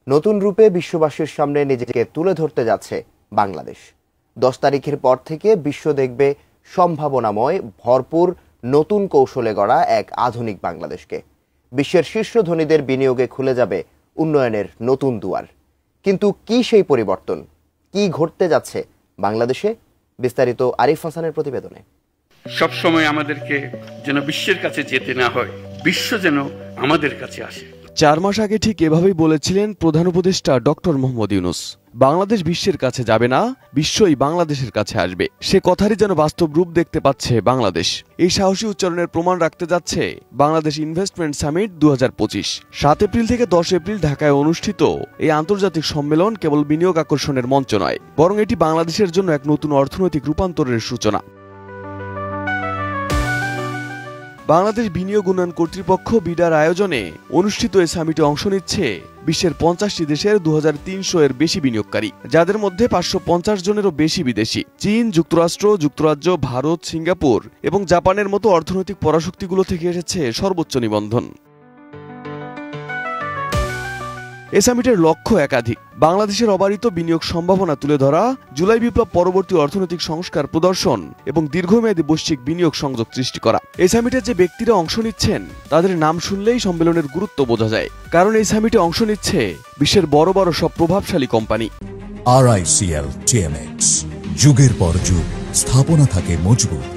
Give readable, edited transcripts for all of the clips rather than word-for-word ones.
নতুন রূপে বিশ্ববাসীর সামনে নিজেকে তুলে ধরতে যাচ্ছে বাংলাদেশ। 10 তারিখের পর থেকে বিশ্ব দেখবে সম্ভাবনাময় ভরপুর নতুন কৌশলে গড়া এক আধুনিক বাংলাদেশকে। বিশ্বের শীর্ষ ধনীদের বিনিয়োগে খুলে যাবে উন্নয়নের নতুন দুয়ার। কিন্তু কি সেই পরিবর্তন, কি ঘটতে যাচ্ছে বাংলাদেশে? বিস্তারিত আরিফ হাসানের প্রতিবেদনে। সবসময় আমাদেরকে যেন বিশ্বের কাছে যেতে না হয়, বিশ্ব যেন আমাদের কাছে আসে। 4 মাস আগে ঠিক এভাবেই বলেছিলেন প্রধান উপদেষ্টা ডক্টর মোহাম্মদ ইউনূস। বাংলাদেশ বিশ্বের কাছে যাবে না, বিশ্বই বাংলাদেশের কাছে আসবে। সে কথারই যেন বাস্তব রূপ দেখতে পাচ্ছে বাংলাদেশ। এই সাহসী উচ্চারণের প্রমাণ রাখতে যাচ্ছে বাংলাদেশ ইনভেস্টমেন্ট সামিট 2025। 7 এপ্রিল থেকে 10 এপ্রিল ঢাকায় অনুষ্ঠিত এই আন্তর্জাতিক সম্মেলন কেবল বিনিয়োগ আকর্ষণের মঞ্চ নয়, বরং এটি বাংলাদেশের জন্য এক নতুন অর্থনৈতিক রূপান্তরের সূচনা। বাংলাদেশ বিনিয়োগ উন্নয়ন কর্তৃপক্ষ বিডার আয়োজনে অনুষ্ঠিত এই সামিটে অংশ নিচ্ছে বিশ্বের 50টি দেশের 2300 এর বেশি বিনিয়োগকারী, যাদের মধ্যে 550 জনেরও বেশি বিদেশি। চীন, যুক্তরাষ্ট্র, যুক্তরাজ্য, ভারত, সিঙ্গাপুর এবং জাপানের মতো অর্থনৈতিক পরাশক্তিগুলো থেকে এসেছে সর্বোচ্চ নিবন্ধন। এ সামিটের লক্ষ্য একাধিক। বাংলাদেশের অবারিত বিনিয়োগ সম্ভাবনা তুলে ধরা, জুলাই বিপ্লব পরবর্তী অর্থনৈতিক সংস্কার প্রদর্শন এবং দীর্ঘমেয়াদী বৈশ্বিক বিনিয়োগ সংযোগ সৃষ্টি করা। এই সামিটে যে ব্যক্তিরা অংশ নিচ্ছেন তাদের নাম শুনলেই সম্মেলনের গুরুত্ব বোঝা যায়, কারণ এই সামিটে অংশ নিচ্ছে বিশ্বের বড় বড় সব প্রভাবশালী কোম্পানি। RICL TMX, যুগের পর যুগ স্থাপনা থাকে মজবুত।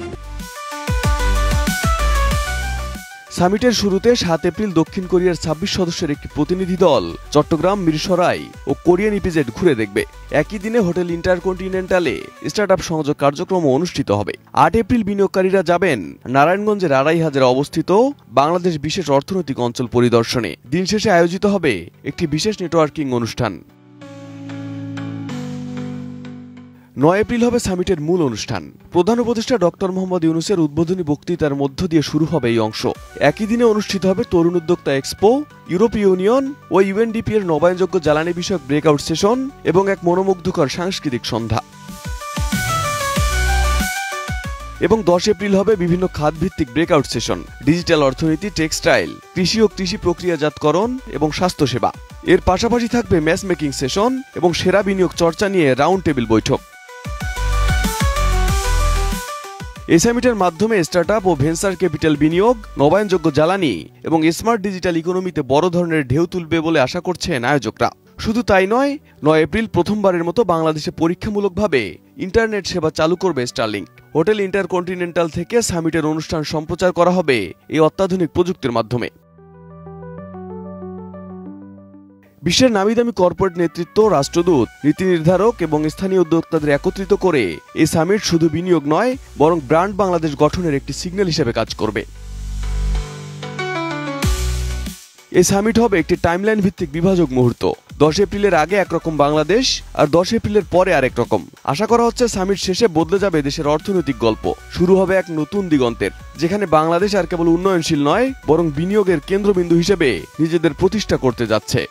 সামিটের শুরুতে 7 এপ্রিল দক্ষিণ কোরিয়ার 26 সদস্যের একটি প্রতিনিধি দল চট্টগ্রাম, মিরসরাই ও কোরিয়ান ইপিজেড ঘুরে দেখবে। একই দিনে হোটেল ইন্টারকন্টিনেন্টালে স্টার্টআপ সংযোগ কার্যক্রম অনুষ্ঠিত হবে। 8 এপ্রিল বিনিয়োগকারীরা যাবেন নারায়ণগঞ্জের আড়াইহাজারে অবস্থিত বাংলাদেশ বিশেষ অর্থনৈতিক অঞ্চল পরিদর্শনে। দিন শেষে আয়োজিত হবে একটি বিশেষ নেটওয়ার্কিং অনুষ্ঠান। 9 এপ্রিল হবে সামিটের মূল অনুষ্ঠান। প্রধান উপদেষ্টা ডক্টর মোহাম্মদ ইউনূসের উদ্বোধনী বক্তৃতার মধ্য দিয়ে শুরু হবে এই অংশ। একই দিনে অনুষ্ঠিত হবে তরুণ উদ্যোক্তা এক্সপো, ইউরোপীয় ইউনিয়ন ও UNDP এর নবায়নযোগ্য জ্বালানি বিষয়ক ব্রেকআউট সেশন এবং এক মনোমুগ্ধকর সাংস্কৃতিক সন্ধ্যা। এবং 10 এপ্রিল হবে বিভিন্ন খাতভিত্তিক ব্রেকআউট সেশন, ডিজিটাল অর্থনীতি, টেক্সটাইল, কৃষি ও কৃষি প্রক্রিয়াজাতকরণ এবং স্বাস্থ্যসেবা। এর পাশাপাশি থাকবে ম্যাচ মেকিং সেশন এবং সেরা বিনিয়োগ চর্চা নিয়ে রাউন্ড টেবিল বৈঠক। এই সামিটের মাধ্যমে স্টার্টআপ ও ভেঞ্চার ক্যাপিটাল বিনিয়োগ, নবায়নযোগ্য জ্বালানি এবং স্মার্ট ডিজিটাল ইকোনমিতে বড় ধরনের ঢেউ তুলবে বলে আশা করছেন আয়োজকরা। শুধু তাই নয়, 9 এপ্রিল প্রথমবারের মতো বাংলাদেশে পরীক্ষামূলকভাবে ইন্টারনেট সেবা চালু করবে স্টারলিংক। হোটেল ইন্টারকন্টিনেন্টাল থেকে সামিটের অনুষ্ঠান সম্প্রচার করা হবে এই অত্যাধুনিক প্রযুক্তির মাধ্যমে। বিশ্বের নামিদামি কর্পোরেট নেতৃত্ব, রাষ্ট্রদূত, নীতি নির্ধারক এবং স্থানীয় উদ্যোক্তাদের একত্রিত করে এই সামিট শুধু বিনিয়োগ নয়, বরং ব্র্যান্ড বাংলাদেশ গঠনের একটি সিগন্যাল হিসেবে কাজ করবে। এই সামিট হবে একটি টাইমলাইন ভিত্তিক বিভাজক মুহূর্ত। 10 এপ্রিলের আগে একরকম বাংলাদেশ আর 10 এপ্রিলের পরে আরেক রকম। আশা করা হচ্ছে সামিট শেষে বদলে যাবে দেশের অর্থনৈতিক গল্প। শুরু হবে এক নতুন দিগন্তের, যেখানে বাংলাদেশ আর কেবল উন্নয়নশীল নয়, বরং বিনিয়োগের কেন্দ্রবিন্দু হিসেবে নিজেদের প্রতিষ্ঠা করতে যাচ্ছে।